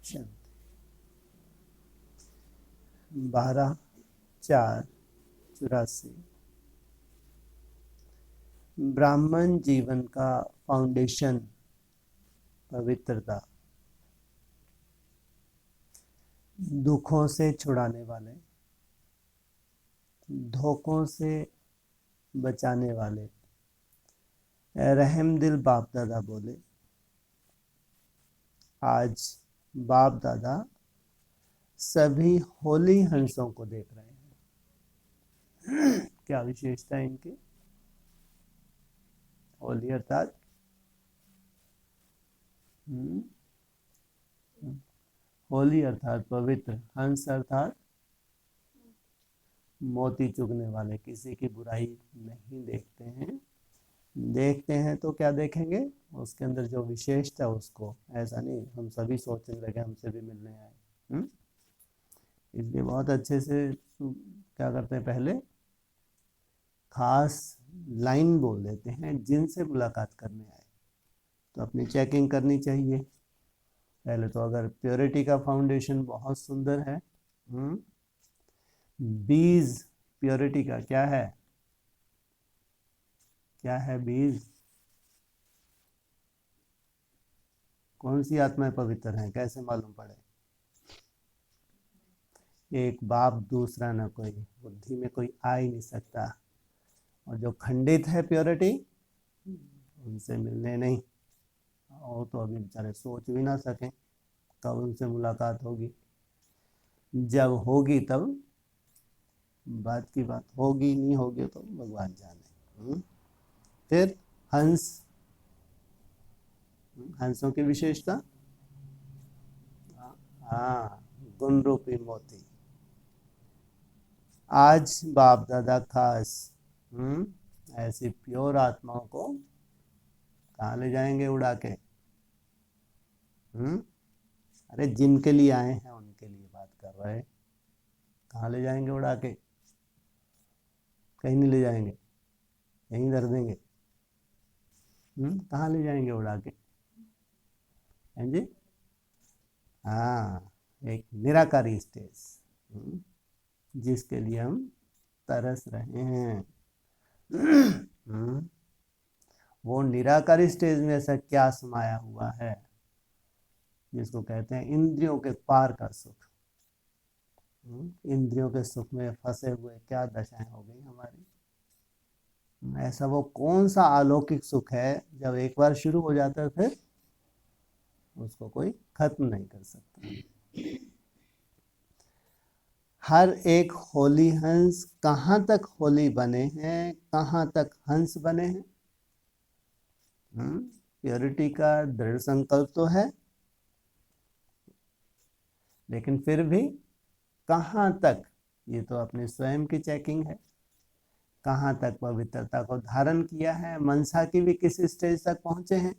शांति। 12/4/84। ब्राह्मण जीवन का फाउंडेशन पवित्रता, दुखों से छुड़ाने वाले, धोखों से बचाने वाले रहमदिल बाप दादा बोले। आज बाप दादा सभी होली हंसों को देख रहे हैं। क्या विशेषता है इनकी? होली अर्थात होली अर्थात पवित्र, हंस अर्थात मोती चुगने वाले, किसी की बुराई नहीं देखते हैं। देखते हैं तो क्या देखेंगे? उसके अंदर जो विशेषता उसको, ऐसा नहीं हम सभी सोचने लगे हमसे भी मिलने आए। इसलिए बहुत अच्छे से क्या करते हैं, पहले खास लाइन बोल देते हैं जिनसे मुलाकात करने आए, तो अपनी चेकिंग करनी चाहिए पहले तो। अगर प्योरिटी का फाउंडेशन बहुत सुंदर है, बीज प्योरिटी का क्या है? क्या है बीज? कौन सी आत्माएं पवित्र हैं, कैसे मालूम पड़े? एक बाप दूसरा न कोई, बुद्धि में कोई आ ही नहीं सकता। और जो खंडित है प्योरिटी, उनसे मिलने नहीं, और तो अभी बेचारे सोच भी ना सकें कब उनसे मुलाकात होगी। जब होगी तब बात की बात होगी, नहीं होगी तो भगवान जाने। फिर हंस, हंसों की विशेषता, हाँ, गुण रूपी मोती। आज बाप दादा खास ऐसी प्योर आत्माओं को कहाँ ले जाएंगे उड़ा के? अरे जिनके लिए आए हैं उनके लिए बात कर रहे हैं। कहाँ ले जाएंगे उड़ा के? कहीं नहीं ले जाएंगे, यहीं धर देंगे। कहाँ ले जाएंगे उड़ा के? हैं जी? हाँ, एक निराकारी स्टेज जिसके लिए हम तरस रहे हैं। वो निराकारी स्टेज में ऐसा क्या समाया हुआ है जिसको कहते हैं इंद्रियों के पार का सुख। इंद्रियों के सुख में फंसे हुए क्या दशाएं हो गई हमारी। ऐसा वो कौन सा अलौकिक सुख है जब एक बार शुरू हो जाता है फिर उसको कोई खत्म नहीं कर सकता। हर एक होली हंस कहाँ तक होली बने हैं, कहाँ तक हंस बने हैं? प्योरिटी का दृढ़ संकल्प तो है, लेकिन फिर भी कहाँ तक, ये तो अपने स्वयं की चेकिंग है। कहाँ तक पवित्रता को धारण किया है, मनसा की भी किस स्टेज तक पहुंचे हैं?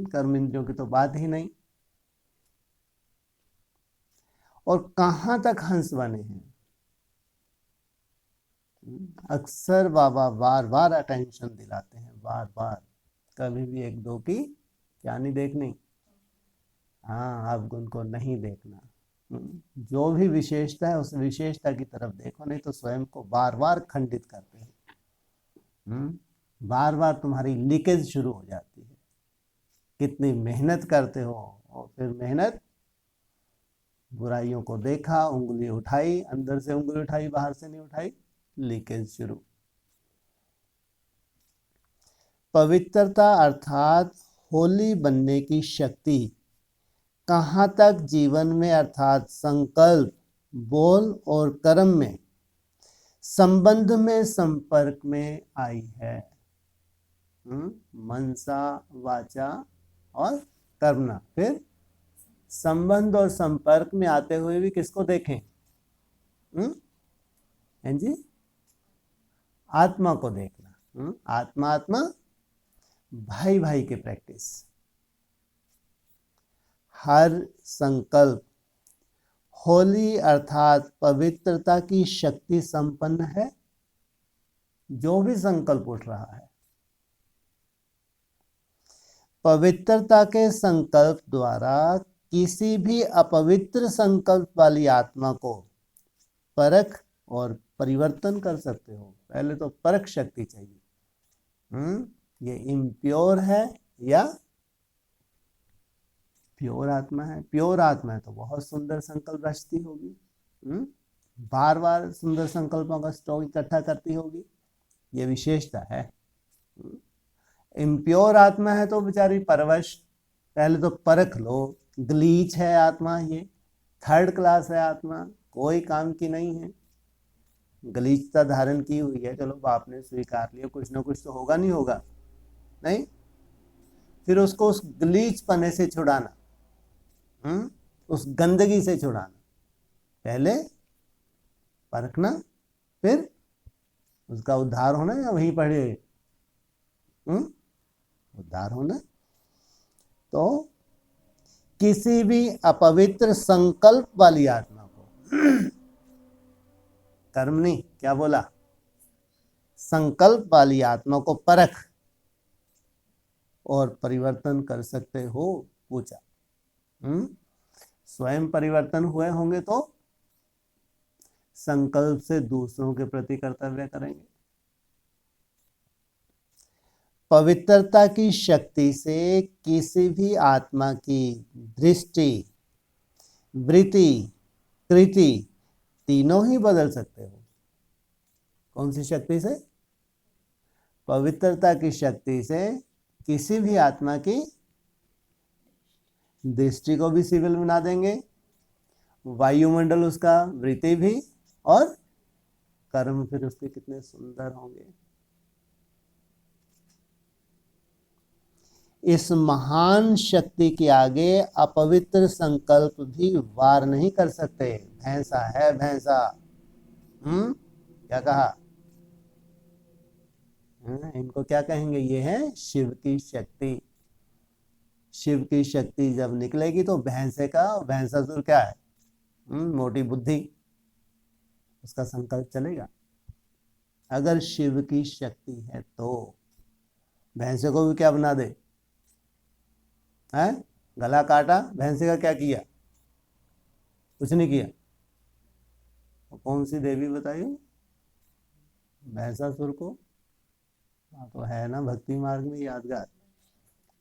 कर्म इंद्रियों की तो बात ही नहीं। और कहाँ तक हंस बने हैं? अक्सर बाबा बार बार अटेंशन दिलाते हैं, बार बार, कभी भी एक दो की क्या नहीं देखनी। हाँ, अब उनको नहीं देखना। जो भी विशेषता है उस विशेषता की तरफ देखो, नहीं तो स्वयं को बार बार खंडित करते हैं। बार बार तुम्हारी लीकेज शुरू हो जाती है। कितनी मेहनत करते हो और फिर मेहनत, बुराइयों को देखा, उंगली उठाई, अंदर से उंगली उठाई, बाहर से नहीं उठाई, लीकेज शुरू। पवित्रता अर्थात होली बनने की शक्ति कहाँ तक जीवन में अर्थात संकल्प, बोल और कर्म में, संबंध में, संपर्क में आई है? मनसा, वाचा और कर्मणा। फिर संबंध और संपर्क में आते हुए भी किसको देखें? हैं जी? आत्मा को देखना। आत्मा आत्मा, भाई भाई की प्रैक्टिस। हर संकल्प होली अर्थात पवित्रता की शक्ति संपन्न है। जो भी संकल्प उठ रहा है पवित्रता के संकल्प द्वारा किसी भी अपवित्र संकल्प वाली आत्मा को परख और परिवर्तन कर सकते हो। पहले तो परख शक्ति चाहिए। ये इम्प्योर है या प्योर आत्मा है। प्योर आत्मा है तो बहुत सुंदर संकल्प रचती होगी, बार बार सुंदर संकल्पों का स्टॉक इकट्ठा करती होगी, ये विशेषता है। इम्प्योर आत्मा है तो बेचारी परवश, पहले तो परख लो, ग्लीच है आत्मा, ये थर्ड क्लास है आत्मा, कोई काम की नहीं है, गलीचता धारण की हुई है। चलो बाप ने स्वीकार लिया, कुछ ना कुछ तो होगा, नहीं होगा नहीं, फिर उसको उस गलीच पने से छुड़ाना, उस गंदगी से छुड़ाना, पहले परखना, फिर उसका उद्धार होना या वहीं पड़े उद्धार होना। तो किसी भी अपवित्र संकल्प वाली आत्मा को कर्म नहीं, क्या बोला, संकल्प वाली आत्मा को परख और परिवर्तन कर सकते हो, पूछा। स्वयं परिवर्तन हुए होंगे तो संकल्प से दूसरों के प्रति कर्तव्य करेंगे। पवित्रता की शक्ति से किसी भी आत्मा की दृष्टि, वृत्ति, कृति तीनों ही बदल सकते हो। कौन सी शक्ति से? पवित्रता की शक्ति से किसी भी आत्मा की दृष्टि को भी सिविल बना देंगे, वायुमंडल उसका, वृत्ति भी, और कर्म फिर उसके कितने सुंदर होंगे। इस महान शक्ति के आगे अपवित्र संकल्प भी वार नहीं कर सकते। भैंसा है भैंसा, क्या कहा, इनको क्या कहेंगे, ये है शिव की शक्ति। शिव की शक्ति जब निकलेगी तो भैंसे का, भैंसासुर क्या है, मोटी बुद्धि, उसका संकल्प चलेगा। अगर शिव की शक्ति है तो भैंसे को भी क्या बना दे, है, गला काटा, भैंसे का क्या किया, कुछ नहीं किया। कौन सी देवी बताइए, भैंसासुर को, तो है ना भक्ति मार्ग में यादगार,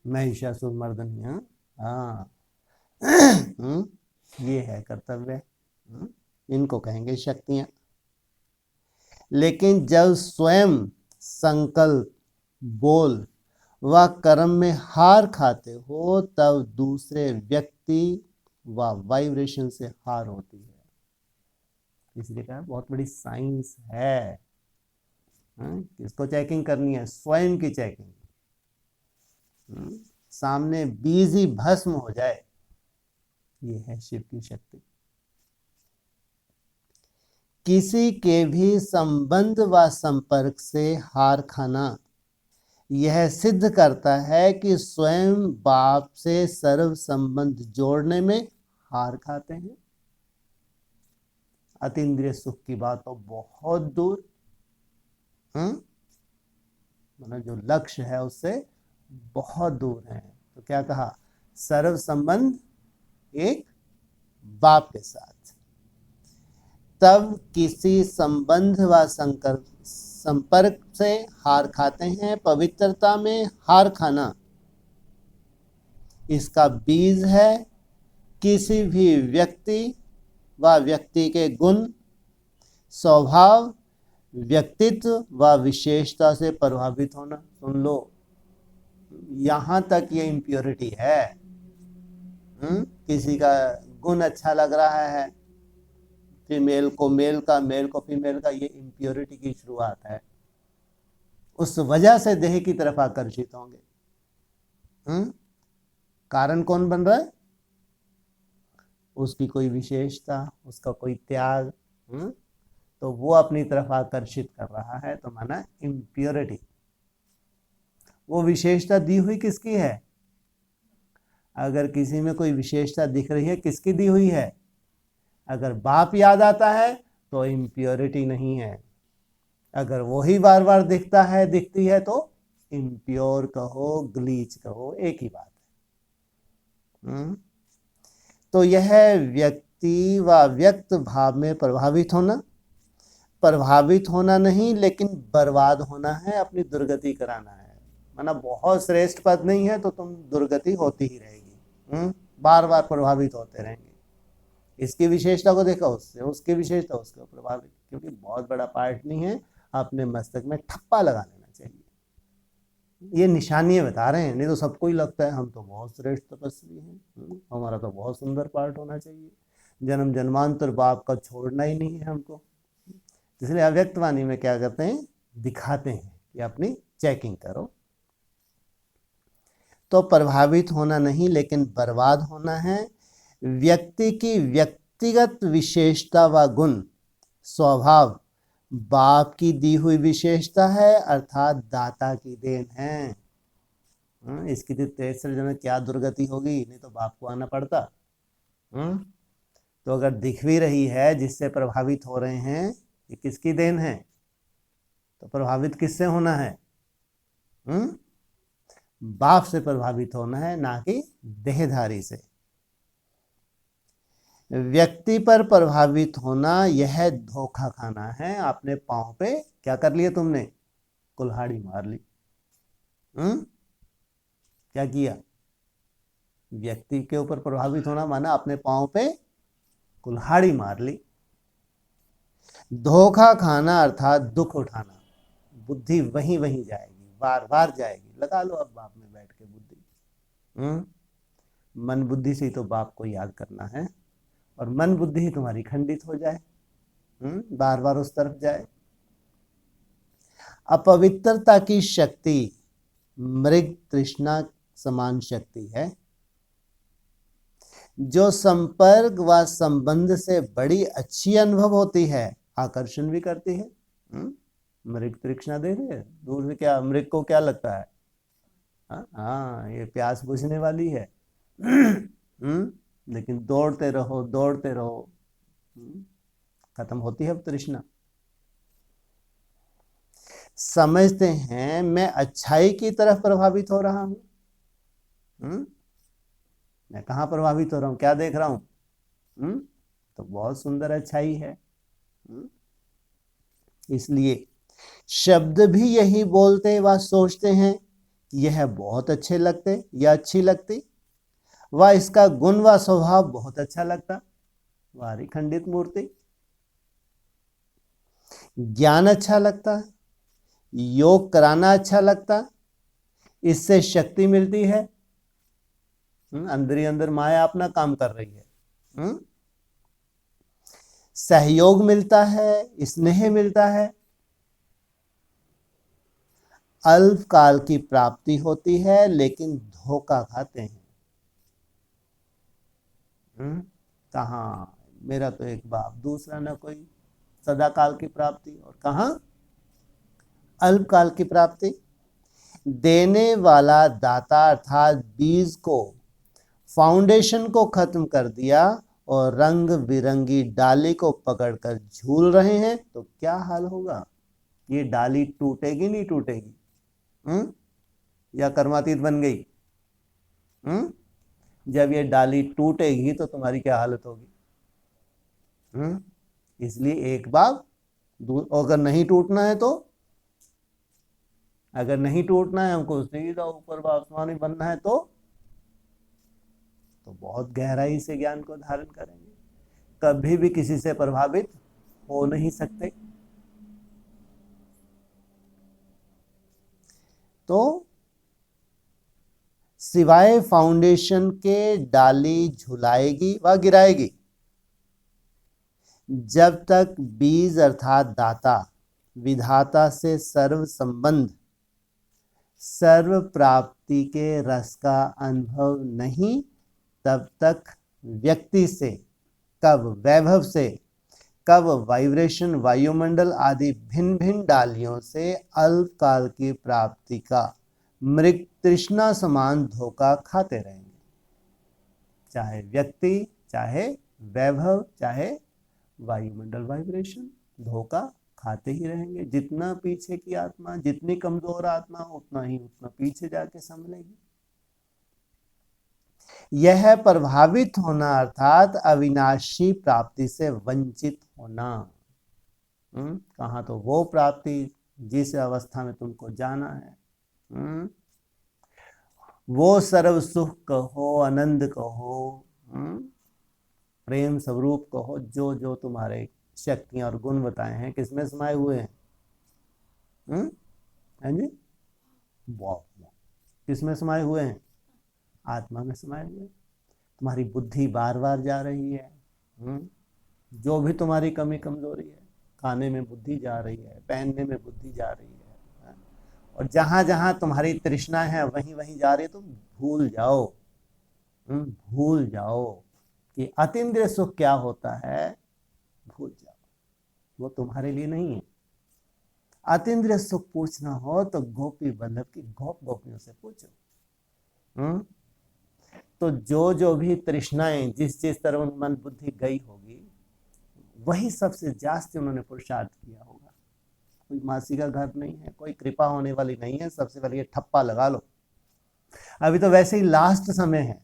महिषासुर मर्दनी। हाँ ये है कर्तव्य, इनको कहेंगे शक्तियां। लेकिन जब स्वयं संकल्प, बोल व कर्म में हार खाते हो तब दूसरे व्यक्ति व वाइब्रेशन से हार होती है। इसलिए कहा बहुत बड़ी साइंस है। किसको चेकिंग करनी है? स्वयं की चेकिंग। सामने बीज ही भस्म हो जाए, ये है शिव की शक्ति। किसी के भी संबंध व संपर्क से हार खाना यह सिद्ध करता है कि स्वयं बाप से सर्व संबंध जोड़ने में हार खाते हैं। अतीन्द्रिय सुख की बात तो बहुत दूर, मतलब जो लक्ष्य है उससे बहुत दूर है। तो क्या कहा, सर्व संबंध एक बाप के साथ। तब किसी संबंध व संपर्क से हार खाते हैं। पवित्रता में हार खाना इसका बीज है किसी भी व्यक्ति व व्यक्ति के गुण, स्वभाव, व्यक्तित्व व विशेषता से प्रभावित होना। सुन लो, यहां तक ये इम्प्योरिटी है। किसी का गुण अच्छा लग रहा है, फीमेल को मेल का, मेल को फीमेल का, ये इम्प्योरिटी की शुरुआत है। उस वजह से देह की तरफ आकर्षित होंगे। कारण कौन बन रहा है? उसकी कोई विशेषता, उसका कोई त्याग, तो वो अपनी तरफ आकर्षित कर रहा है, तो माना इम्प्योरिटी। वो विशेषता दी हुई किसकी है? अगर किसी में कोई विशेषता दिख रही है, किसकी दी हुई है? अगर बाप याद आता है तो इम्प्योरिटी नहीं है, अगर वही बार बार दिखता है, दिखती है, तो इम्प्योर कहो, ग्लीच कहो, एक ही बात है। तो यह व्यक्ति व व्यक्त भाव में प्रभावित होना नहीं लेकिन बर्बाद होना है, अपनी दुर्गति कराना है। माना बहुत श्रेष्ठ पद नहीं है तो तुम दुर्गति होती ही रहेगी, बार बार प्रभावित होते रहेंगे। इसकी विशेषता को देखो, उसकी विशेषता उसको प्रभावित, क्योंकि बहुत बड़ा पार्ट नहीं है, अपने मस्तक में ठप्पा लगा लेना चाहिए। ये निशानियां बता रहे हैं, नहीं तो सबको ही लगता है हम तो बहुत श्रेष्ठ तपस्वी हैं, हमारा तो बहुत सुंदर पार्ट होना चाहिए, जन्म जन्मांतर बाप का छोड़ना ही नहीं है हमको। इसलिए अव्यक्तवाणी में क्या करते हैं, दिखाते हैं कि अपनी चेकिंग करो। तो प्रभावित होना नहीं लेकिन बर्बाद होना है। व्यक्ति की व्यक्तिगत विशेषता व गुण स्वभाव बाप की दी हुई विशेषता है, अर्थात दाता की देन है। इसकी सृजन क्या दुर्गति होगी, नहीं तो बाप को आना पड़ता। तो अगर दिख भी रही है जिससे प्रभावित हो रहे हैं, ये किसकी देन है? तो प्रभावित किससे होना है? बाप से प्रभावित होना है, ना कि देहधारी से। व्यक्ति पर प्रभावित होना यह धोखा खाना है। अपने पांव पे क्या कर लिया तुमने? कुल्हाड़ी मार ली। क्या किया? व्यक्ति के ऊपर प्रभावित होना माना अपने पांव पे कुल्हाड़ी मार ली। धोखा खाना अर्थात दुख उठाना। बुद्धि वहीं वहीं जाएगी, बार बार जाएगी। लगा लो अब बाप में बैठ के बुद्धि। मन बुद्धि से ही तो बाप को याद करना है, और मन बुद्धि ही तुम्हारी खंडित हो जाए, बार बार उस तरफ जाए। अपवित्रता की शक्ति मृग तृष्णा समान शक्ति है, जो संपर्क व संबंध से बड़ी अच्छी अनुभव होती है, आकर्षण भी करती है। मृग तृष्णा दे रहे हैं दूर से, क्या मृग को क्या लगता है? हाँ, ये प्यास बुझने वाली है। लेकिन दौड़ते रहो दौड़ते रहो, खत्म होती है अब तृष्णा। समझते हैं मैं अच्छाई की तरफ प्रभावित हो रहा हूं। मैं कहाँ प्रभावित हो रहा हूं, क्या देख रहा हूं? तो बहुत सुंदर अच्छाई है। इसलिए शब्द भी यही बोलते व सोचते हैं कि यह बहुत अच्छे लगते या अच्छी लगती, व इसका गुण व स्वभाव बहुत अच्छा लगता। वारी खंडित मूर्ति। ज्ञान अच्छा लगता, योग कराना अच्छा लगता, इससे शक्ति मिलती है। अंदर ही अंदर माया अपना काम कर रही है। सहयोग मिलता है, स्नेह मिलता है, अल्पकाल की प्राप्ति होती है, लेकिन धोखा खाते हैं। कहाँ मेरा तो एक बाप, दूसरा ना कोई, सदा काल की प्राप्ति, और कहाँ अल्पकाल की प्राप्ति। देने वाला दाता अर्थात बीज को, फाउंडेशन को खत्म कर दिया और रंग बिरंगी डाली को पकड़कर झूल रहे हैं, तो क्या हाल होगा? ये डाली टूटेगी नहीं टूटेगी? या कर्मातीत बन गई? जब ये डाली टूटेगी तो तुम्हारी क्या हालत होगी? इसलिए एक बार अगर नहीं टूटना है तो, अगर नहीं टूटना है, हमको सीधा ऊपर आसमानी बनना है, तो बहुत गहराई से ज्ञान को धारण करेंगे। कभी भी किसी से प्रभावित हो नहीं सकते। तो सिवाय फाउंडेशन के डाली झुलाएगी व गिराएगी। जब तक बीज अर्थात दाता विधाता से सर्व संबंध, सर्व प्राप्ति के रस का अनुभव नहीं, तब तक व्यक्ति से, कब वैभव से, कब वाइब्रेशन, वायुमंडल आदि भिन्न भिन्न डालियों से अल्पकाल की प्राप्ति का मृग तृष्णा समान धोखा खाते रहेंगे। चाहे व्यक्ति, चाहे वैभव, चाहे वायुमंडल वाइब्रेशन, धोखा खाते ही रहेंगे। जितना पीछे की आत्मा, जितनी कमजोर आत्मा, उतना पीछे जाके संभलेगी। यह प्रभावित होना अर्थात अविनाशी प्राप्ति से वंचित होना। कहाँ तो वो प्राप्ति जिस अवस्था में तुमको जाना है। वो सर्व सुख कहो, आनंद कहो, प्रेम स्वरूप कहो, जो जो तुम्हारे शक्तियां और गुण बताए हैं किसमें समाये हुए हैं? हैं जी? किसमें समाये हुए हैं? आत्मा में समाये हुए। तुम्हारी बुद्धि बार बार जा रही है। जो भी तुम्हारी कमी कमजोरी है, खाने में बुद्धि जा रही है, पहनने में बुद्धि जा रही है, और जहां जहां तुम्हारी तृष्णा है वहीं वहीं जा रही है। तुम भूल जाओ, भूल जाओ कि अतीन्द्रिय सुख क्या होता है। भूल जाओ, वो तुम्हारे लिए नहीं है। अतीन्द्रिय सुख पूछना हो तो गोपी वल्लभ की गोपियों से पूछो। तो जो जो भी तृष्णाएं जिस जिस तरह मन बुद्धि गई होगी, वही सबसे जास्त उन्होंने पुरुषार्थ किया होगा। कोई मासी का घर नहीं है, कोई कृपा होने वाली नहीं है। सबसे पहले ये ठप्पा लगा लो। अभी तो वैसे ही लास्ट समय है,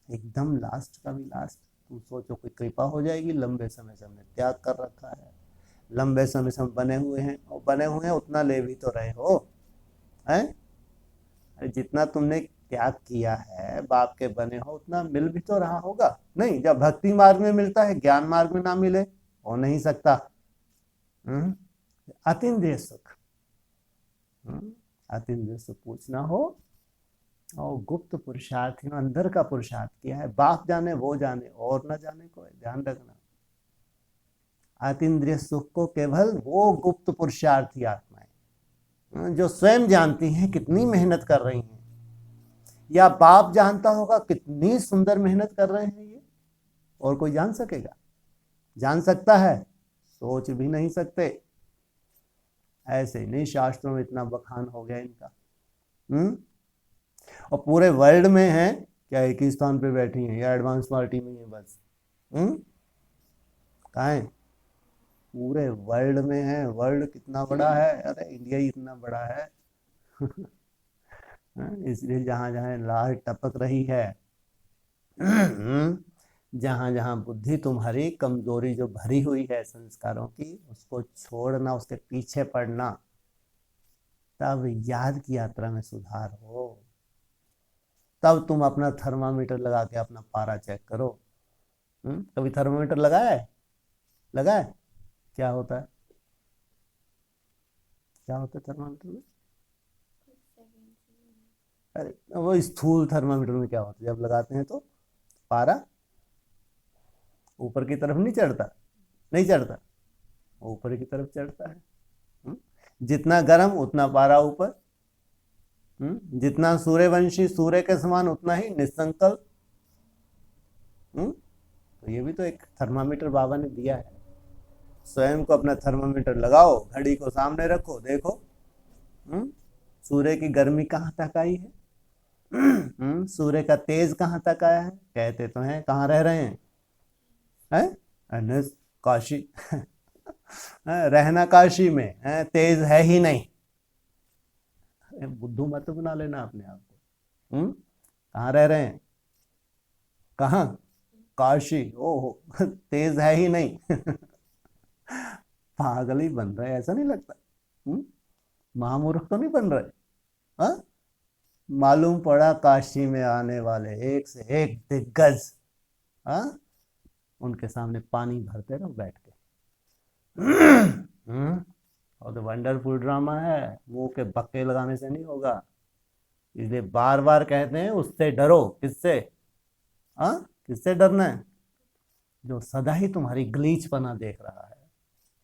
एकदम लास्ट का भी लास्ट। तुम सोचो कोई कृपा हो जाएगी। लंबे समय से हमने त्याग कर रखा है, लंबे समय से हम बने हुए हैं, और बने हुए हैं उतना ले भी तो रहे हो हैं। जितना तुमने त्याग किया है, बाप के बने हो, उतना मिल भी तो रहा होगा। नहीं, जब भक्ति मार्ग में मिलता है, ज्ञान मार्ग में ना मिले हो नहीं सकता। अतीन्द्रिय सुख, अतीन्द्रिय सुख पूछना हो और गुप्त पुरुषार्थ, अंदर का पुरुषार्थ किया है। बाप जाने, वो जाने, और ना जाने कोई। ध्यान रखना, अतीन्द्रिय सुख को केवल वो गुप्त पुरुषार्थी आत्माएं जो स्वयं जानती हैं कितनी मेहनत कर रही हैं, या बाप जानता होगा कितनी सुंदर मेहनत कर रहे हैं ये, और कोई जान सकेगा? जान सकता है? सोच भी नहीं सकते। ऐसे नहीं, शास्त्रों में इतना बखान हो गया इनका। और पूरे वर्ल्ड में है क्या? एक ही स्थान पे बैठी हैं या एडवांस पार्टी में है बस? कहाँ है? पूरे वर्ल्ड में है। वर्ल्ड कितना बड़ा है? अरे इंडिया ही इतना बड़ा है। इसलिए जहां जहां लाट टपक रही है, जहां जहां बुद्धि तुम्हारी कमजोरी जो भरी हुई है संस्कारों की, उसको छोड़ना, उसके पीछे पड़ना, तब याद की यात्रा में सुधार हो। तब तुम अपना थर्मामीटर लगा के अपना पारा चेक करो। कभी थर्मामीटर लगाया है? लगाया? क्या होता है? क्या होता है थर्मामीटर में? अरे वो स्थूल थर्मामीटर में क्या होता है, जब लगाते हैं तो पारा ऊपर की तरफ नहीं चढ़ता? नहीं चढ़ता, ऊपर की तरफ चढ़ता है। जितना गर्म उतना पारा ऊपर, जितना सूर्यवंशी सूर्य के समान उतना ही निसंकल्प। तो ये भी तो एक थर्मामीटर बाबा ने दिया है। स्वयं को अपना थर्मामीटर लगाओ, घड़ी को सामने रखो, देखो सूर्य की गर्मी कहाँ तक आई है, सूर्य का तेज कहाँ तक आया है। कहते तो हैं कहाँ रह रहे हैं? काशी। रहना काशी में है, तेज है ही नहीं। बुद्धू मत बना लेना अपने आप को। कहाँ रह रहे हैं? कहाँ? काशी। ओहो, तेज है ही नहीं। पागल ही बन रहे, ऐसा नहीं लगता? महामूर्ख तो नहीं बन रहे? हाँ, मालूम पड़ा काशी में आने वाले एक से एक दिग्गज, हाँ, उनके सामने पानी भरते रहो बैठ के। और तो वंडरफुल ड्रामा है, मुंह के बक्के लगाने से नहीं होगा। इसलिए बार बार कहते हैं उससे डरो। किससे? हाँ, किससे डरना है? जो सदा ही तुम्हारी गलीचपना देख रहा है,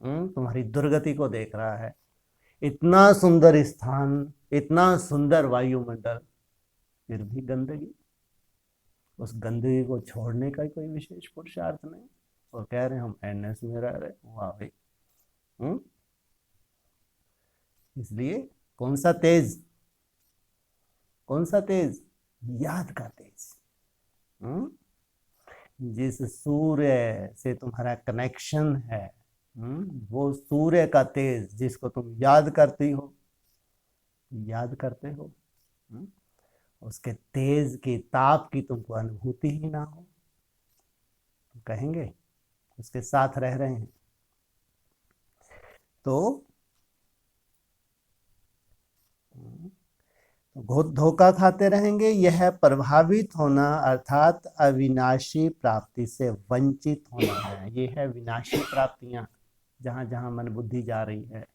तुम्हारी दुर्गति को देख रहा है। इतना सुंदर स्थान, इतना सुंदर वायुमंडल, फिर भी गंदगी। उस गंदगी को छोड़ने का कोई विशेष पुरुषार्थ नहीं, और कह रहे हम एनएस में रह रहे। वाह भाई। इसलिए कौन सा तेज? कौन सा तेज? याद का तेज। जिस सूर्य से तुम्हारा कनेक्शन है, वो सूर्य का तेज जिसको तुम याद करती हो, याद करते हो, उसके तेज की ताप की तुमको अनुभूति ही ना हो, तो कहेंगे उसके साथ रह रहे हैं। तो धोखा खाते रहेंगे, यह प्रभावित होना अर्थात अविनाशी प्राप्ति से वंचित होना है। ये है विनाशी प्राप्तियां, जहां जहां मन बुद्धि जा रही है,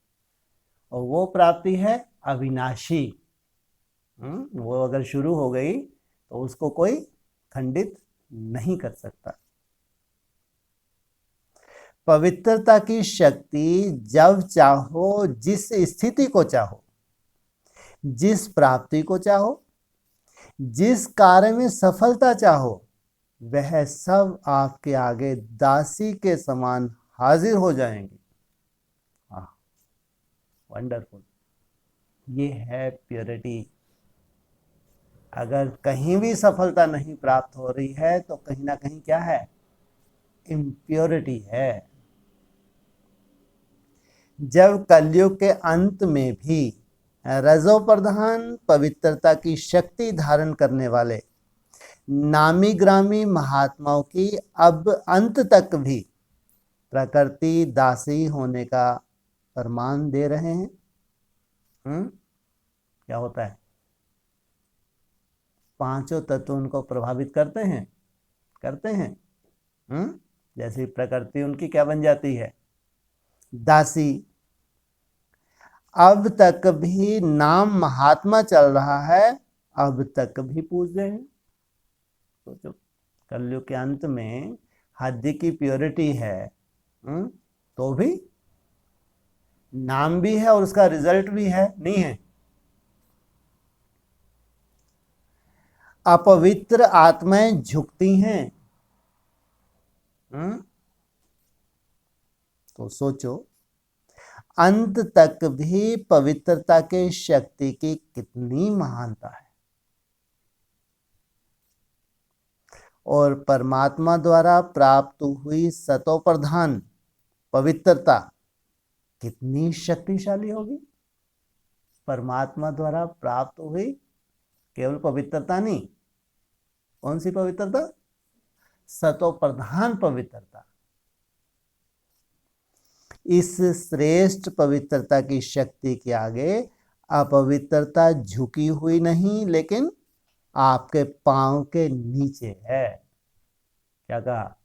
और वो प्राप्ति है अविनाशी। वो अगर शुरू हो गई तो उसको कोई खंडित नहीं कर सकता। पवित्रता की शक्ति जब चाहो, जिस स्थिति को चाहो, जिस प्राप्ति को चाहो, जिस कार्य में सफलता चाहो, वह सब आपके आगे दासी के समान हाजिर हो जाएंगे। वंडरफुल, ये है प्योरिटी। अगर कहीं भी सफलता नहीं प्राप्त हो रही है तो कहीं ना कहीं क्या है, इम्प्योरिटी है। जब कलयुग के अंत में भी रजो प्रधान पवित्रता की शक्ति धारण करने वाले नामी ग्रामी महात्माओं की अब अंत तक भी प्रकृति दासी होने का प्रमाण दे रहे हैं, क्या होता है, पांचों तत्व उनको प्रभावित करते हैं, करते हैं। जैसे प्रकृति उनकी क्या बन जाती है, दासी। अब तक भी नाम महात्मा चल रहा है, अब तक भी पूज रहे हैं। सोचो, कलयुग के अंत में हद की प्योरिटी है, तो भी नाम भी है और उसका रिजल्ट भी है, नहीं है। अपवित्र आत्माएं झुकती हैं। तो सोचो, अंत तक भी पवित्रता के शक्ति की कितनी महानता है, और परमात्मा द्वारा प्राप्त हुई सतो प्रधान पवित्रता कितनी शक्तिशाली होगी। परमात्मा द्वारा प्राप्त हुई केवल पवित्रता नहीं, कौन सी पवित्रता, सतो प्रधान पवित्रता। इस श्रेष्ठ पवित्रता की शक्ति के आगे अपवित्रता झुकी हुई नहीं, लेकिन आपके पांव के नीचे है। क्या कहा,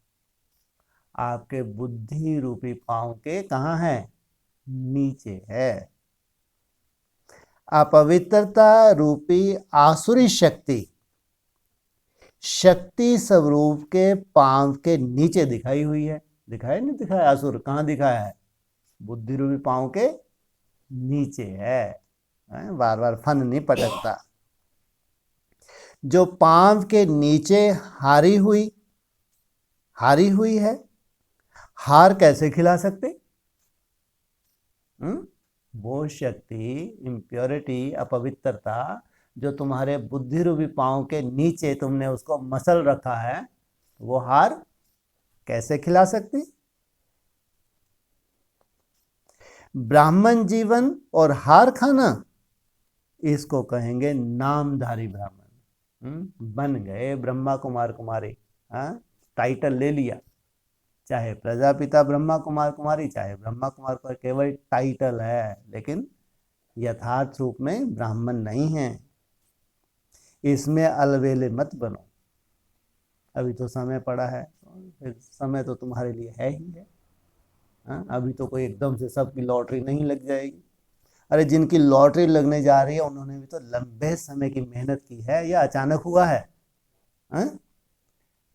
आपके बुद्धि रूपी पांव के कहां है, नीचे है। अपवित्रता रूपी आसुरी शक्ति शक्ति स्वरूप के पांव के नीचे दिखाई हुई है। दिखाया नहीं दिखाया, असुर कहां दिखाया है, बुद्धि रूपी पांव के नीचे है। बार बार फन नहीं पटकता। जो पांव के नीचे हारी हुई है, हार कैसे खिला सकते। वो शक्ति, इम्प्योरिटी, अपवित्रता जो तुम्हारे बुद्धि रूपी पांव के नीचे तुमने उसको मसल रखा है, वो हार कैसे खिला सकती। ब्राह्मण जीवन और हार खाना, इसको कहेंगे नामधारी ब्राह्मण। बन गए ब्रह्मा कुमार कुमारी, टाइटल ले लिया, चाहे प्रजापिता ब्रह्मा कुमार कुमारी, चाहे ब्रह्मा कुमार कुमारी, केवल टाइटल है, लेकिन यथार्थ रूप में ब्राह्मण नहीं है। इसमें अलवेले मत बनो, अभी तो समय पड़ा है, फिर समय तो तुम्हारे लिए है ही है। अभी तो कोई एकदम से सबकी लॉटरी नहीं लग जाएगी। अरे जिनकी लॉटरी लगने जा रही है उन्होंने भी तो लंबे समय की मेहनत की है, या अचानक हुआ है।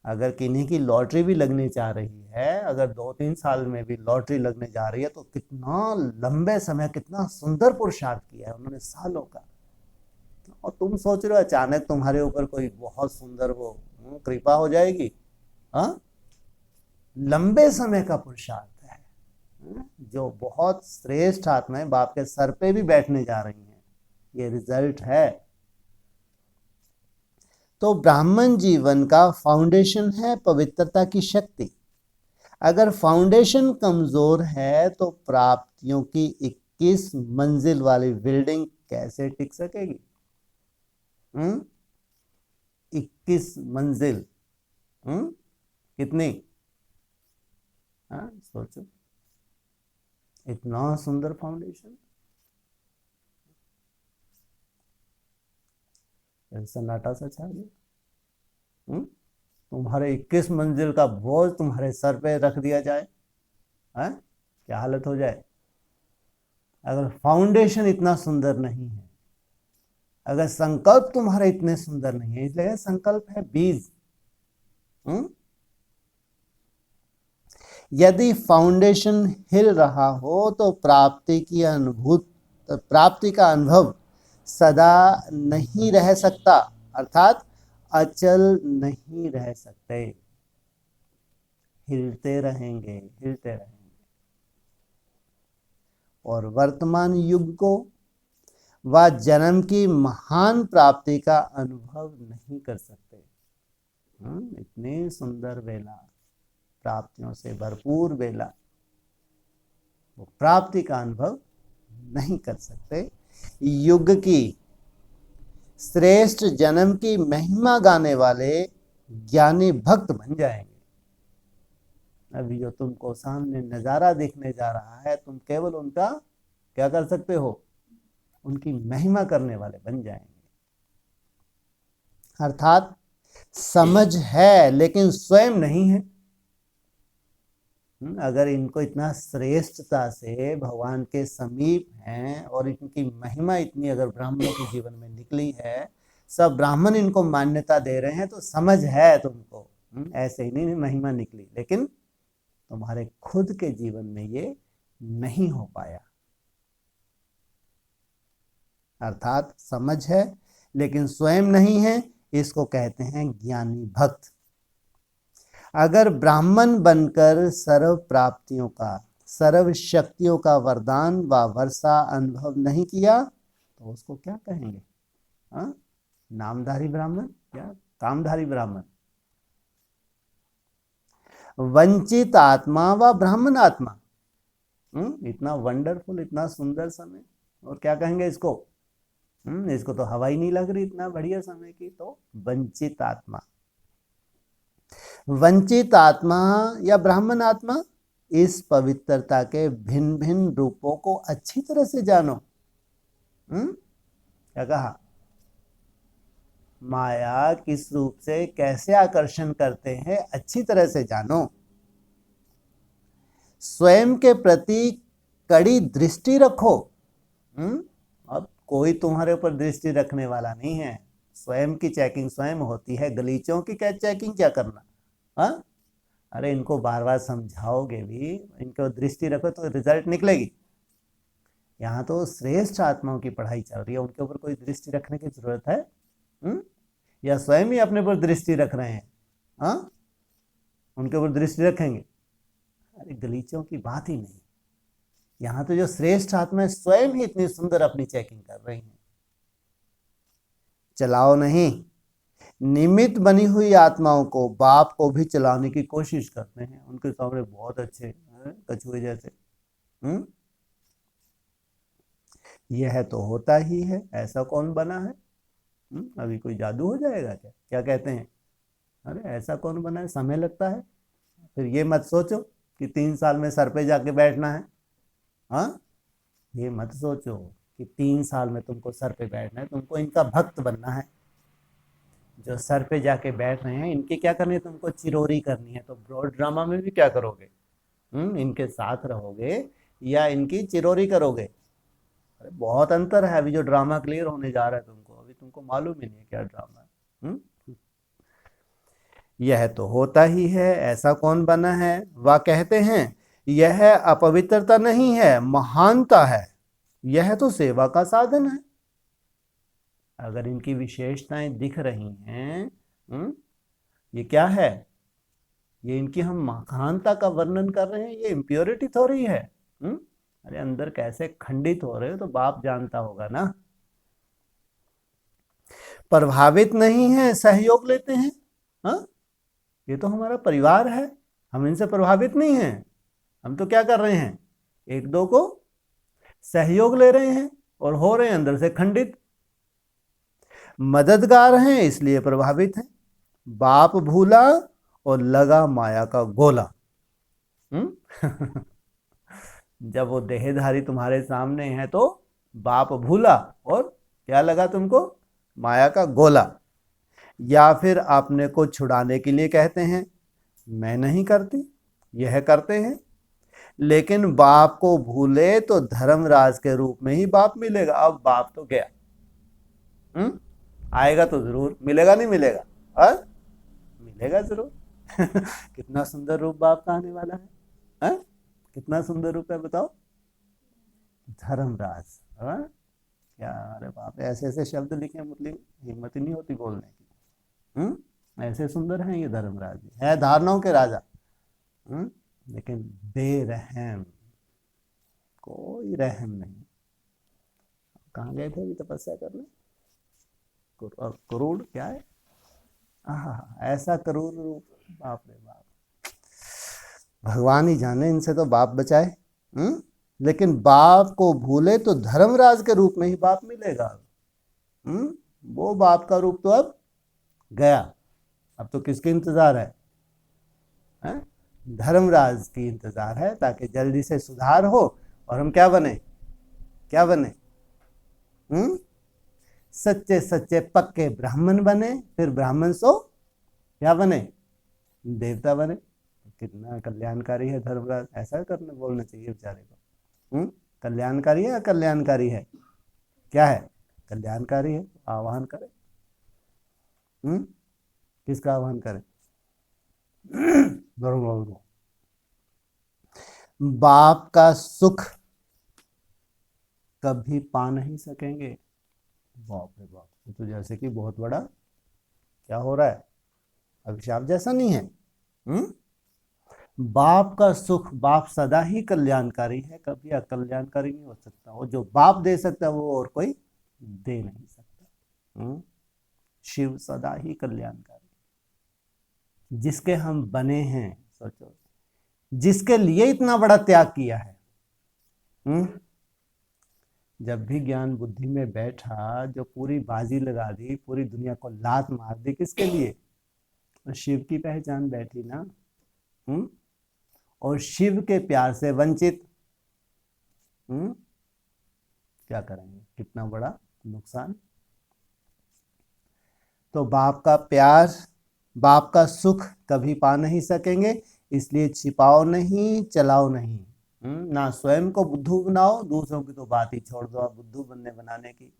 अगर किन्हीं की लॉटरी भी लगने जा रही है, अगर 2-3 साल में भी लॉटरी लगने जा रही है, तो कितना लंबे समय, कितना सुंदर पुरुषार्थ किया है उन्होंने, सालों का। और तुम सोच रहे हो अचानक तुम्हारे ऊपर कोई बहुत सुंदर वो कृपा हो जाएगी। लंबे समय का पुरुषार्थ है, जो बहुत श्रेष्ठ आत्माएं बाप के सर पे भी बैठने जा रही हैं, ये रिजल्ट है। तो ब्राह्मण जीवन का फाउंडेशन है पवित्रता की शक्ति। अगर फाउंडेशन कमजोर है तो प्राप्तियों की 21 मंजिल वाली बिल्डिंग कैसे टिक सकेगी। 21 मंजिल। कितनी? हाँ सोचो, इतना सुंदर फाउंडेशन। सन्नाटा सा छा गया। तुम्हारे 21 मंजिल का बोझ तुम्हारे सर पे रख दिया जाए, है क्या हालत हो जाए? अगर फाउंडेशन इतना सुंदर नहीं है, अगर संकल्प तुम्हारे इतने सुंदर नहीं है, इसलिए संकल्प है बीज। यदि फाउंडेशन हिल रहा हो तो प्राप्ति का अनुभव सदा नहीं रह सकता, अर्थात अचल नहीं रह सकते, हिलते रहेंगे। और वर्तमान युग को व जन्म की महान प्राप्ति का अनुभव नहीं कर सकते। इतनी सुंदर बेला, प्राप्तियों से भरपूर बेला, वो प्राप्ति का अनुभव नहीं कर सकते। युग की श्रेष्ठ जन्म की महिमा गाने वाले ज्ञानी भक्त बन जाएंगे। अभी जो तुमको सामने नजारा दिखने जा रहा है, तुम केवल उनका क्या कर सकते हो? उनकी महिमा करने वाले बन जाएंगे। अर्थात समझ है लेकिन स्वयं नहीं है। अगर इनको इतना श्रेष्ठता से भगवान के समीप हैं और इनकी महिमा इतनी अगर ब्राह्मणों के जीवन में निकली है, सब ब्राह्मण इनको मान्यता दे रहे हैं, तो समझ है तुमको। ऐसे ही नहीं महिमा निकली, लेकिन तुम्हारे खुद के जीवन में ये नहीं हो पाया। अर्थात समझ है लेकिन स्वयं नहीं है, इसको कहते हैं ज्ञानी भक्त। अगर ब्राह्मण बनकर सर्व प्राप्तियों का, सर्व शक्तियों का वरदान व वर्षा अनुभव नहीं किया तो उसको क्या कहेंगे? नामधारी ब्राह्मण या कामधारी ब्राह्मण? वंचित आत्मा व ब्राह्मण आत्मा। इतना वंडरफुल, इतना सुंदर समय, और क्या कहेंगे इसको? इसको तो हवा ही नहीं लग रही, इतना बढ़िया समय की, तो वंचित आत्मा। वंचित आत्मा या ब्राह्मण आत्मा, इस पवित्रता के भिन्न भिन्न रूपों को अच्छी तरह से जानो। क्या कहा? माया किस रूप से कैसे आकर्षण करते हैं, अच्छी तरह से जानो। स्वयं के प्रति कड़ी दृष्टि रखो। अब कोई तुम्हारे ऊपर दृष्टि रखने वाला नहीं है, स्वयं की चेकिंग स्वयं होती है। गलीचों की क्या चेकिंग क्या करना? अरे इनको बार बार समझाओगे भी, इनको दृष्टि रखो तो रिजल्ट निकलेगी। यहाँ तो श्रेष्ठ आत्माओं की पढ़ाई चल रही है, उनके ऊपर कोई दृष्टि रखने की जरूरत है? या स्वयं ही अपने ऊपर दृष्टि रख रहे हैं? उनके ऊपर दृष्टि रखेंगे? अरे गलीचों की बात ही नहीं। यहाँ तो जो श्रेष्ठ आत्मा है, स्वयं ही इतनी सुंदर अपनी चेकिंग कर रही हैं। चलाओ नहीं, निमित्त बनी हुई आत्माओं को बाप को भी चलाने की कोशिश करते हैं। उनके सामने बहुत अच्छे कछुए जैसे। यह तो होता ही है, ऐसा कौन बना है? अभी कोई जादू हो जाएगा क्या? क्या कहते हैं? अरे ऐसा कौन बना है, समय लगता है। फिर ये मत सोचो कि 3 साल में सर पे जाके बैठना है। ये मत सोचो कि 3 साल में तुमको सर पे बैठना है, तुमको इनका भक्त बनना है। जो सर पे जाके बैठ रहे हैं, इनके क्या करनी है? तुमको चिरोरी करनी है। तो ब्रॉड ड्रामा में भी क्या करोगे? इनके साथ रहोगे या इनकी चिरोरी करोगे? अरे बहुत अंतर है। अभी जो ड्रामा क्लियर होने जा रहा है तुमको, अभी तुमको मालूम ही नहीं है क्या ड्रामा है। यह तो होता ही है, ऐसा कौन बना है? वह कहते हैं यह अपवित्रता नहीं है, महानता है, यह तो सेवा का साधन है। अगर इनकी विशेषताएं दिख रही हैं, ये क्या है? ये इनकी हम महानता का वर्णन कर रहे हैं, ये इम्प्योरिटी थोड़ी है। अरे अंदर कैसे खंडित हो रहे हो तो बाप जानता होगा ना। प्रभावित नहीं है, सहयोग लेते हैं। ये तो हमारा परिवार है, हम इनसे प्रभावित नहीं हैं। हम तो क्या कर रहे हैं? एक दो को सहयोग ले रहे हैं और हो रहे हैं अंदर से खंडित। मददगार हैं इसलिए प्रभावित हैं। बाप भूला और लगा माया का गोला। जब वो देहधारी तुम्हारे सामने है तो बाप भूला और क्या लगा तुमको? माया का गोला। या फिर अपने को छुड़ाने के लिए कहते हैं, मैं नहीं करती, यह करते हैं। लेकिन बाप को भूले तो धर्मराज के रूप में ही बाप मिलेगा। अब बाप तो गया, आएगा तो जरूर, मिलेगा नहीं मिलेगा? मिलेगा जरूर। कितना सुंदर रूप बाप का आने वाला है, कितना सुंदर रूप है बताओ, धर्मराज। क्या अरे बाप, ऐसे ऐसे शब्द लिखे मुरली में, हिम्मत ही नहीं होती बोलने की। ऐसे सुंदर हैं ये धर्मराज, है धारणाओं के राजा, लेकिन बेरहम, कोई रहम नहीं। कहाँ गए थे अभी तपस्या करने? करोड़ क्या है, ऐसा करोड़ रूप, बाप रे बाप, भगवान ही जाने इनसे तो बाप बचाए। लेकिन बाप को भूले तो धर्मराज के रूप में ही बाप मिलेगा। वो बाप का रूप तो अब गया, अब तो किसके इंतजार है? धर्मराज की इंतजार है, ताकि जल्दी से सुधार हो और हम क्या बने, क्या बने? सच्चे सच्चे पक्के ब्राह्मण बने, फिर ब्राह्मण सो क्या बने? देवता बने। कितना कल्याणकारी है धर्मराज, ऐसा करने बोलना चाहिए बेचारे को। कल्याणकारी है या कल्याणकारी है? क्या है? कल्याणकारी है। आह्वान करे, किसका आह्वान करे? बाप का सुख कभी पा नहीं सकेंगे। बाप रे बाप, तो जैसे कि बहुत बड़ा क्या हो रहा है, अभिशाप जैसा नहीं है? बाप का सुख, बाप सदा ही कल्याणकारी है, कभी अकल्याणकारी नहीं हो सकता। वो जो बाप दे सकता है वो और कोई दे नहीं सकता। शिव सदा ही कल्याणकारी, जिसके हम बने हैं, सोचो, जिसके लिए इतना बड़ा त्याग किया है। जब भी ज्ञान बुद्धि में बैठा, जो पूरी बाजी लगा दी, पूरी दुनिया को लात मार दी, किसके लिए? शिव की पहचान बैठी ना। और शिव के प्यार से वंचित, क्या करेंगे? कितना बड़ा नुकसान। तो बाप का प्यार, बाप का सुख कभी पा नहीं सकेंगे, इसलिए छिपाओ नहीं, चलाओ नहीं। ना स्वयं को बुद्धू बनाओ, दूसरों की तो बात ही छोड़ दो आप बुद्धू बनाने की।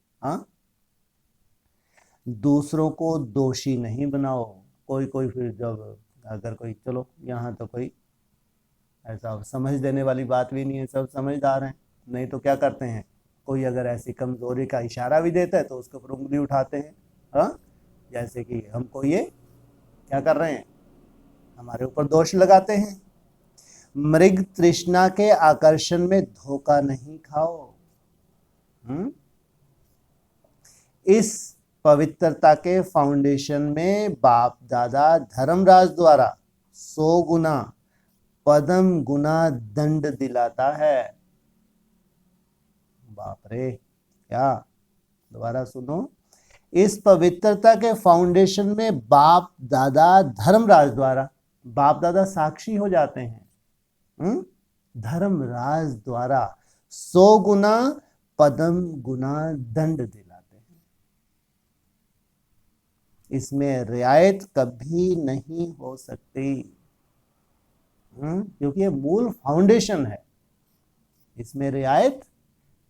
दूसरों को दोषी नहीं बनाओ। कोई कोई फिर जब अगर कोई, चलो यहाँ तो कोई ऐसा समझ देने वाली बात भी नहीं है, सब समझदार हैं, नहीं तो क्या करते हैं, कोई अगर ऐसी कमजोरी का इशारा भी देता है तो उसके ऊपर उंगली उठाते हैं। जैसे कि हमको ये क्या कर रहे हैं, हमारे ऊपर दोष लगाते हैं। मृग तृष्णा के आकर्षण में धोखा नहीं खाओ। इस पवित्रता के फाउंडेशन में बाप दादा धर्मराज द्वारा 100 गुना पदम गुना दंड दिलाता है। बाप रे, क्या? दोबारा सुनो, इस पवित्रता के फाउंडेशन में बाप दादा धर्मराज द्वारा, बाप दादा साक्षी हो जाते हैं, धर्मराज द्वारा 100 गुना पदम गुना दंड दिलाते हैं। इसमें रियायत कभी नहीं हो सकती, क्योंकि ये मूल फाउंडेशन है, इसमें रियायत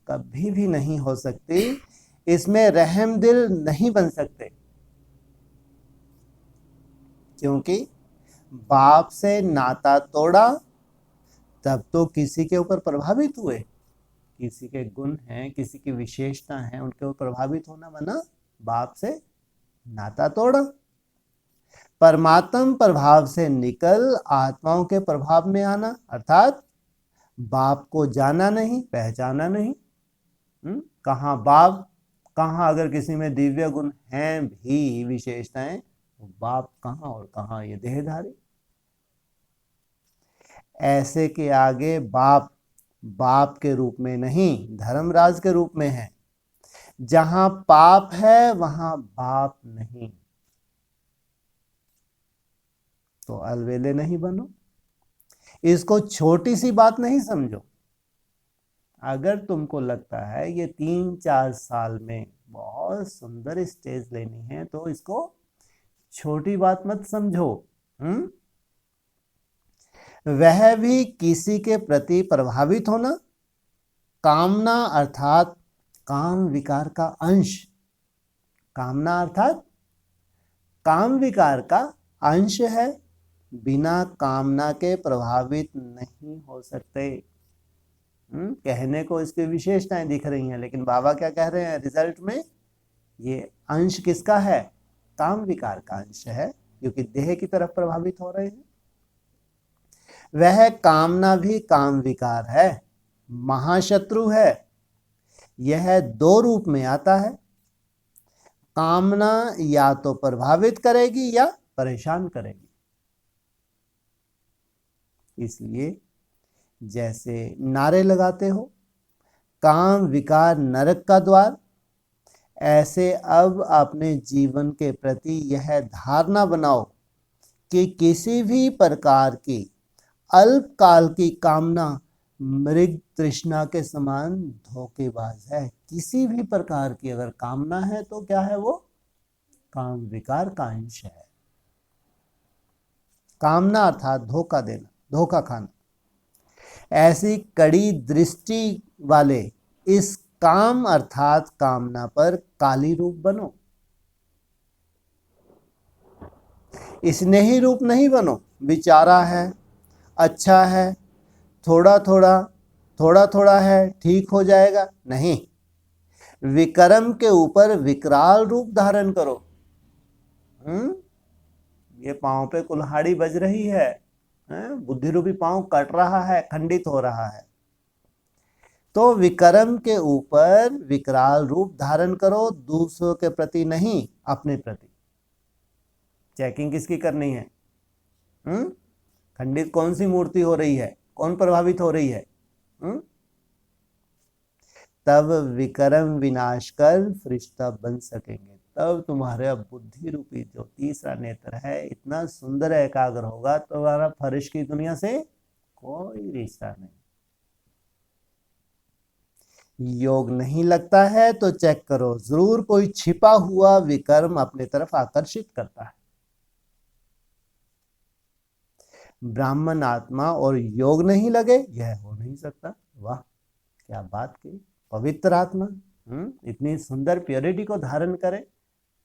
कभी भी नहीं हो सकती, इसमें रहम दिल नहीं बन सकते, क्योंकि बाप से नाता तोड़ा तब तो किसी के ऊपर प्रभावित हुए, किसी के गुण हैं, किसी की विशेषता है, उनके ऊपर प्रभावित होना बना, बाप से नाता तोड़ा। परमात्म प्रभाव से निकल आत्माओं के प्रभाव में आना, अर्थात बाप को जाना नहीं, पहचाना नहीं। कहाँ बाप, कहाँ अगर किसी में दिव्य गुण हैं भी, विशेषताएं, तो बाप कहाँ और कहाँ ये देहधारी। ऐसे के आगे बाप बाप के रूप में नहीं, धर्मराज के रूप में है। जहां पाप है वहां बाप नहीं, तो अलवेले नहीं बनो। इसको छोटी सी बात नहीं समझो। अगर तुमको लगता है ये 3-4 साल में बहुत सुंदर स्टेज लेनी है तो इसको छोटी बात मत समझो। वह भी किसी के प्रति प्रभावित होना, कामना अर्थात काम विकार का अंश, कामना अर्थात काम विकार का अंश है, बिना कामना के प्रभावित नहीं हो सकते। कहने को इसकी विशेषताएं दिख रही हैं, लेकिन बाबा क्या कह रहे हैं रिजल्ट में, ये अंश किसका है, काम विकार का अंश है, क्योंकि देह की तरफ प्रभावित हो रहे हैं। वह कामना भी काम विकार है, महाशत्रु है। यह 2 रूप में आता है, कामना या तो प्रभावित करेगी या परेशान करेगी। इसलिए जैसे नारे लगाते हो काम विकार नरक का द्वार, ऐसे अब अपने जीवन के प्रति यह धारणा बनाओ कि किसी भी प्रकार की अल्पकाल की कामना मृग तृष्णा के समान धोखेबाज है। किसी भी प्रकार की अगर कामना है तो क्या है, वो काम विकार का अंश है। कामना अर्थात धोखा देना, धोखा खाना। ऐसी कड़ी दृष्टि वाले इस काम अर्थात कामना पर काली रूप बनो, स्नेही रूप नहीं बनो। विचारा है, अच्छा है, थोड़ा थोड़ा है, ठीक हो जाएगा, नहीं। विक्रम के ऊपर विकराल रूप धारण करो। ये पांव पे कुल्हाड़ी बज रही है, बुद्धि रूपी पांव कट रहा है, खंडित हो रहा है, तो विक्रम के ऊपर विकराल रूप धारण करो, दूसरों के प्रति नहीं, अपने प्रति। चेकिंग किसकी करनी है? खंडित कौन सी मूर्ति हो रही है, कौन प्रभावित हो रही है? तब विक्रम विनाश कर फरिश्ता बन सकेंगे। तब तुम्हारे बुद्धि रूपी जो तीसरा नेत्र है इतना सुंदर एकाग्र होगा, तुम्हारा फरिश्त की दुनिया से कोई रिश्ता नहीं। योग नहीं लगता है तो चेक करो, जरूर कोई छिपा हुआ विक्रम अपने तरफ आकर्षित करता है। ब्राह्मण आत्मा और योग नहीं लगे, यह हो नहीं सकता। वाह क्या बात की, पवित्र आत्मा इतनी सुंदर प्योरिटी को धारण करे,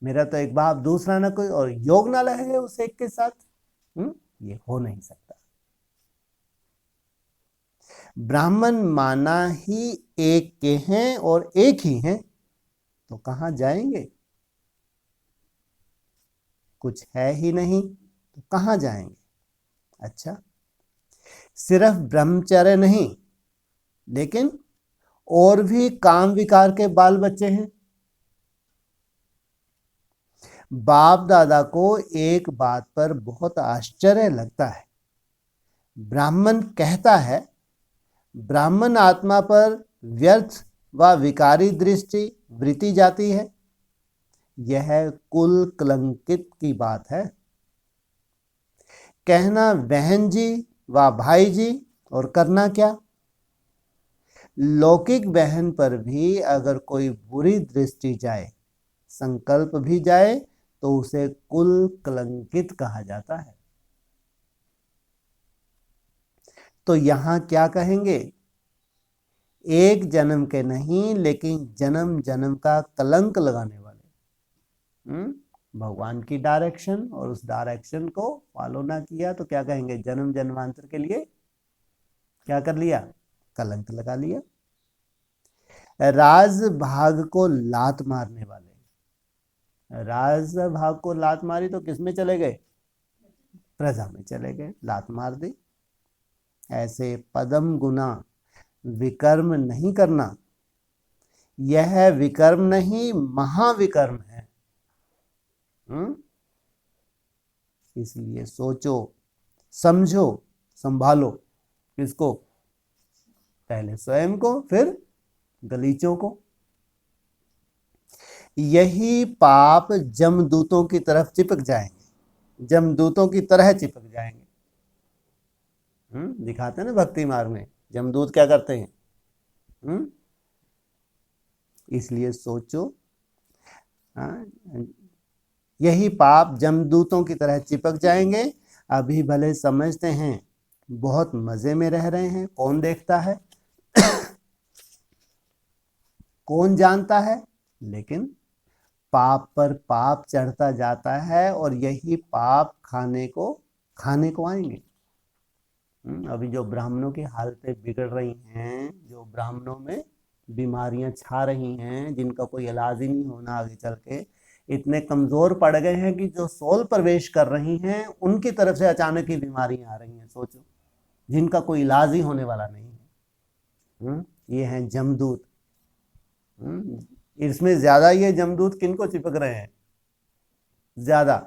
मेरा तो एक बाप दूसरा ना कोई, और योग ना लगे उस एक के साथ, ये हो नहीं सकता। ब्राह्मण माना ही एक के हैं और एक ही हैं, तो कहां जाएंगे? कुछ है ही नहीं तो कहां जाएंगे? अच्छा, सिर्फ ब्रह्मचर्य नहीं, लेकिन और भी काम विकार के बाल बच्चे हैं। बाप दादा को एक बात पर बहुत आश्चर्य लगता है। ब्राह्मण कहता है ब्राह्मण आत्मा पर व्यर्थ व विकारी दृष्टि वृत्ति जाती है, यह कुल कलंकित की बात है। कहना बहन जी व भाई जी, और करना क्या? लौकिक बहन पर भी अगर कोई बुरी दृष्टि जाए, संकल्प भी जाए, तो उसे कुल कलंकित कहा जाता है। तो यहां क्या कहेंगे? एक जन्म के नहीं, लेकिन जन्म जन्म का कलंक लगाने वाले भगवान की डायरेक्शन, और उस डायरेक्शन को फॉलो ना किया तो क्या कहेंगे? जन्म जन्मांतर के लिए क्या कर लिया? कलंक लगा लिया। राज भाग को लात मारने वाले, राज भाग को लात मारी तो किस में चले गए? प्रजा में चले गए, लात मार दी। ऐसे पदम गुना विकर्म नहीं करना, यह विकर्म नहीं महाविकर्म है। इसलिए सोचो, समझो, संभालो। किसको? पहले स्वयं को, फिर गलीचों को। यही पाप जमदूतों की तरफ चिपक जाएंगे, जमदूतों की तरह चिपक जाएंगे। दिखाते हैं ना भक्ति मार्ग में जमदूत क्या करते हैं। इसलिए सोचो, यही पाप जमदूतों की तरह चिपक जाएंगे। अभी भले समझते हैं बहुत मजे में रह रहे हैं, कौन देखता है कौन जानता है, लेकिन पाप पर पाप चढ़ता जाता है और यही पाप खाने को आएंगे। अभी जो ब्राह्मणों की हालतें बिगड़ रही हैं, जो ब्राह्मणों में बीमारियां छा रही हैं, जिनका कोई इलाज ही नहीं होना आगे चल के, इतने कमजोर पड़ गए हैं कि जो सोल प्रवेश कर रही हैं उनकी तरफ से अचानक ही बीमारियां आ रही हैं। सोचो, जिनका कोई इलाज ही होने वाला नहीं है। ये हैं जमदूत। इसमें ज्यादा ये जमदूत किनको चिपक रहे हैं ज्यादा?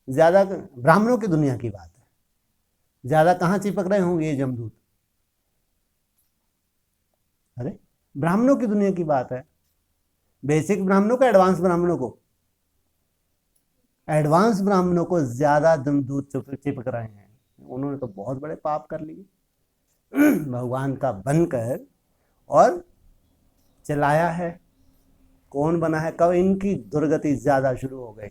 ज्यादा ब्राह्मणों की दुनिया की बात है। ज्यादा कहां चिपक रहे होंगे ये जमदूत? अरे ब्राह्मणों की दुनिया की बात है। बेसिक ब्राह्मणों को, एडवांस ब्राह्मणों को? एडवांस ब्राह्मणों को ज्यादा जमदूत चिपक रहे हैं। उन्होंने तो बहुत बड़े पाप कर लिए भगवान का बनकर और चलाया है। कौन बना है, कब इनकी दुर्गति ज्यादा शुरू हो गई।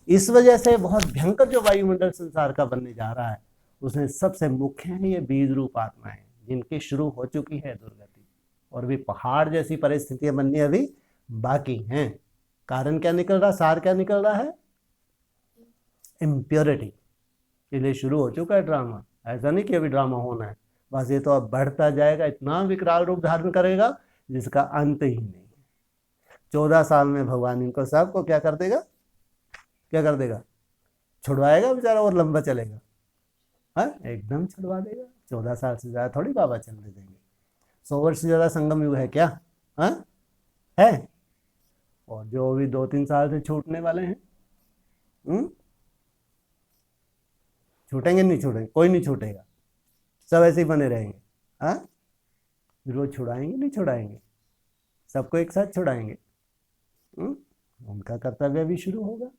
इस वजह से बहुत भयंकर जो वायुमंडल संसार का बनने जा रहा है, उसमें सबसे मुख्य है ये बीज रूप आत्माएं, जिनकी शुरू हो चुकी है दुर्गति, और भी पहाड़ जैसी परिस्थितियां बननी अभी बाकी हैं। कारण क्या निकल रहा, सार क्या निकल रहा है? इम्प्योरिटी। इसलिए शुरू हो चुका है ड्रामा। ऐसा नहीं कि अभी ड्रामा होना है, बस ये तो अब बढ़ता जाएगा, इतना विकराल रूप धारण करेगा जिसका अंत ही नहीं है। 14 साल में भगवान इनको सबको क्या कर देगा, क्या कर देगा? छुड़वाएगा बेचारा, और लंबा चलेगा। एकदम छुड़वा देगा। 14 साल से ज्यादा थोड़ी बाबा चलने देंगे। 100 वर्ष से ज्यादा संगम युग है क्या? है। और जो भी 2-3 साल से छूटने वाले हैं, छूटेंगे नहीं छूटेंगे? कोई नहीं छूटेगा, सब ऐसे ही बने रहेंगे। रोज छुड़ाएंगे नहीं छुड़ाएंगे, सबको एक साथ छुड़ाएंगे। उनका कर्तव्य भी शुरू होगा।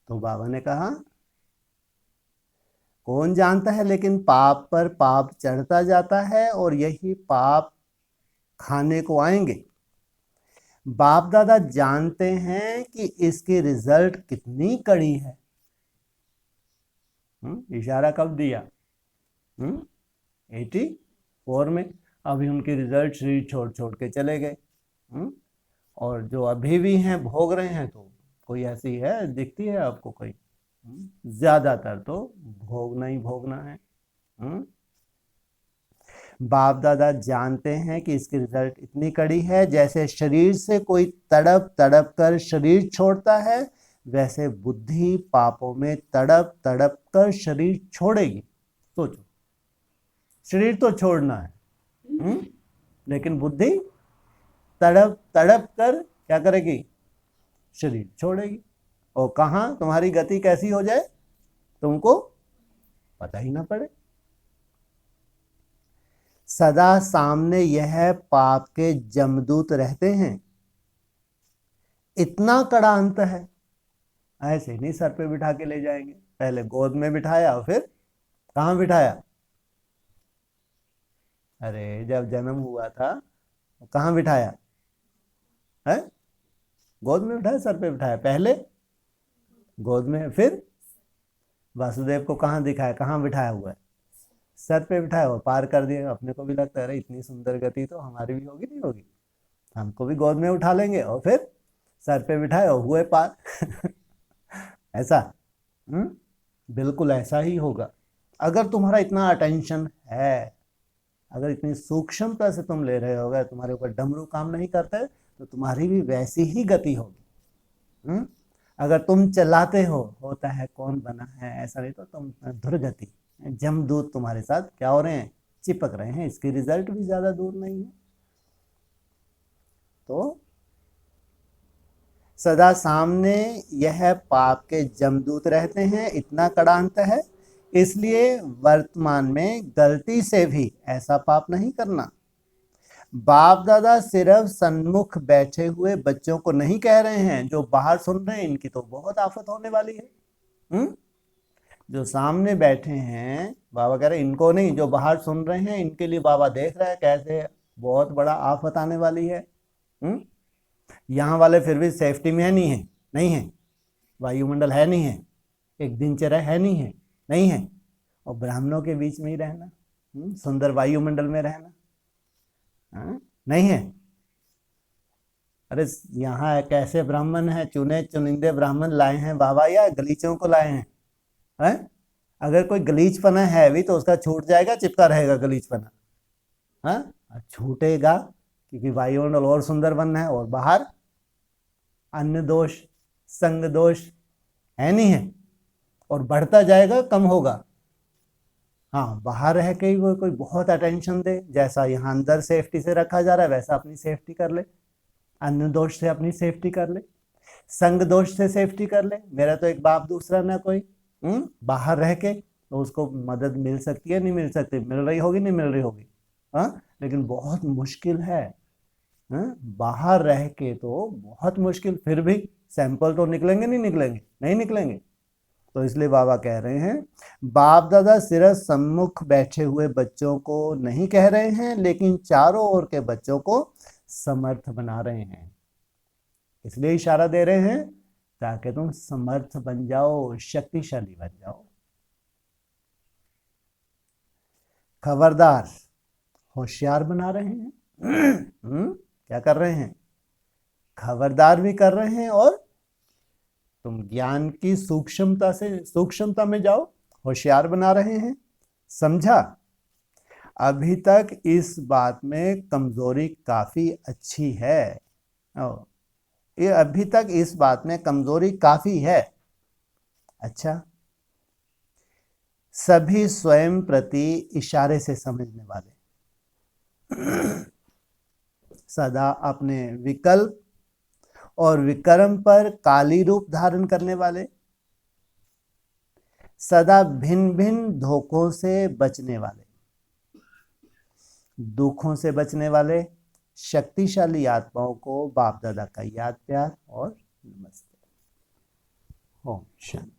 तो बाबा ने कहा कौन जानता है, लेकिन पाप पर पाप चढ़ता जाता है और यही पाप खाने को आएंगे। बाप दादा जानते हैं कि इसकी रिजल्ट कितनी कड़ी है। इशारा कब दिया? 84 में। अभी उनकी रिजल्ट शरीर छोड़ छोड़ के चले गए। और जो अभी भी हैं भोग रहे हैं, तो कोई ऐसी है दिखती है आपको कोई? ज्यादातर तो भोगना ही भोगना है। बाप दादा जानते हैं कि इसकी रिजल्ट इतनी कड़ी है, जैसे शरीर से कोई तड़प तड़प कर शरीर छोड़ता है, वैसे बुद्धि पापों में तड़प तड़प कर शरीर छोड़ेगी। सोचो, शरीर तो छोड़ना है, लेकिन बुद्धि तड़प तड़प कर क्या करेगी? शरीर छोड़ेगी। और कहां तुम्हारी गति कैसी हो जाए तुमको पता ही ना पड़े। सदा सामने यह पाप के जमदूत रहते हैं। इतना कड़ा अंत है। ऐसे नहीं सर पे बिठा के ले जाएंगे, पहले गोद में बिठाया और फिर कहां बिठाया? अरे जब जन्म हुआ था कहां बिठाया है? गोद में बिठाया, सर पे बिठाया? पहले गोद में, फिर वासुदेव को कहां दिखाया, कहां बिठाया हुआ है? सर पे बिठाया और पार कर दिया। अपने को भी लगता है अरे इतनी सुंदर गति तो हमारी भी होगी, नहीं होगी? हमको भी गोद में उठा लेंगे और फिर सर पे बिठाए और हुए पार ऐसा? बिल्कुल ऐसा ही होगा। अगर तुम्हारा इतना अटेंशन है, अगर इतनी सूक्ष्मता से तुम ले रहे हो, अगर तुम्हारे ऊपर डमरू काम नहीं करता है, तो तुम्हारी भी वैसी ही गति होगी। अगर तुम चलाते हो, होता है कौन बना है, ऐसा नहीं तो तुम दुर्गति, जमदूत तुम्हारे साथ क्या हो रहे हैं? चिपक रहे हैं। इसकी रिजल्ट भी ज्यादा दूर नहीं है। तो सदा सामने यह पाप के जमदूत रहते हैं। इतना कड़ा अंत है, इसलिए वर्तमान में गलती से भी ऐसा पाप नहीं करना। बाप दादा सिर्फ सन्मुख बैठे हुए बच्चों को नहीं कह रहे हैं, जो बाहर सुन रहे हैं इनकी तो बहुत आफत होने वाली है। जो सामने बैठे हैं बाबा कह रहे हैं इनको नहीं, जो बाहर सुन रहे हैं इनके लिए बाबा देख रहा है कैसे बहुत बड़ा आफत आने वाली है। यहाँ वाले फिर भी सेफ्टी में है, नहीं है, वायुमंडल है नहीं है, एक दिनचर्या है नहीं है, और ब्राह्मणों के बीच में ही रहना, सुंदर वायुमंडल में रहना, नहीं है। अरे यहाँ कैसे ब्राह्मण है, चुने चुनिंदे ब्राह्मण लाए हैं बाबा या गलीचों को लाए हैं? अगर कोई गलीचपना है भी तो उसका छूट जाएगा, चिपका रहेगा गलीचपना, हाँ छूटेगा, क्योंकि वायुमंडल और सुंदर बनना है, और बाहर अन्न दोष संग दोष है नहीं है, और बढ़ता जाएगा कम होगा। हाँ बाहर रह के ही वो कोई बहुत अटेंशन दे, जैसा यहाँ अंदर सेफ्टी से रखा जा रहा है वैसा अपनी सेफ्टी कर ले, अन्न दोष से अपनी सेफ्टी कर ले, संग दोष से सेफ्टी कर ले, मेरा तो एक बाप दूसरा ना कोई, बाहर रह के तो उसको मदद मिल सकती है नहीं मिल सकती, मिल रही होगी नहीं मिल रही होगी, लेकिन बहुत मुश्किल है। बाहर रह के तो बहुत मुश्किल, फिर भी सैंपल तो निकलेंगे नहीं निकलेंगे। तो इसलिए बाबा कह रहे हैं बाप दादा सिर्फ सम्मुख बैठे हुए बच्चों को नहीं कह रहे हैं, लेकिन चारों ओर के बच्चों को समर्थ बना रहे हैं, इसलिए इशारा दे रहे हैं ताकि तुम समर्थ बन जाओ, शक्तिशाली बन जाओ। खबरदार, होशियार बना रहे हैं। क्या कर रहे हैं? खबरदार भी कर रहे हैं, और तुम ज्ञान की सूक्ष्मता में जाओ, होशियार बना रहे हैं। समझा? अभी तक इस बात में कमजोरी काफी अच्छी है, ये अभी तक इस बात में कमजोरी काफी है। अच्छा, सभी स्वयं प्रति इशारे से समझने वाले, सदा अपने विकल्प और विकर्म पर काली रूप धारण करने वाले, सदा भिन्न भिन्न धोखों से बचने वाले, दुखों से बचने वाले शक्तिशाली आत्माओं को बाप दादा का याद प्यार और नमस्ते। ओम शांति।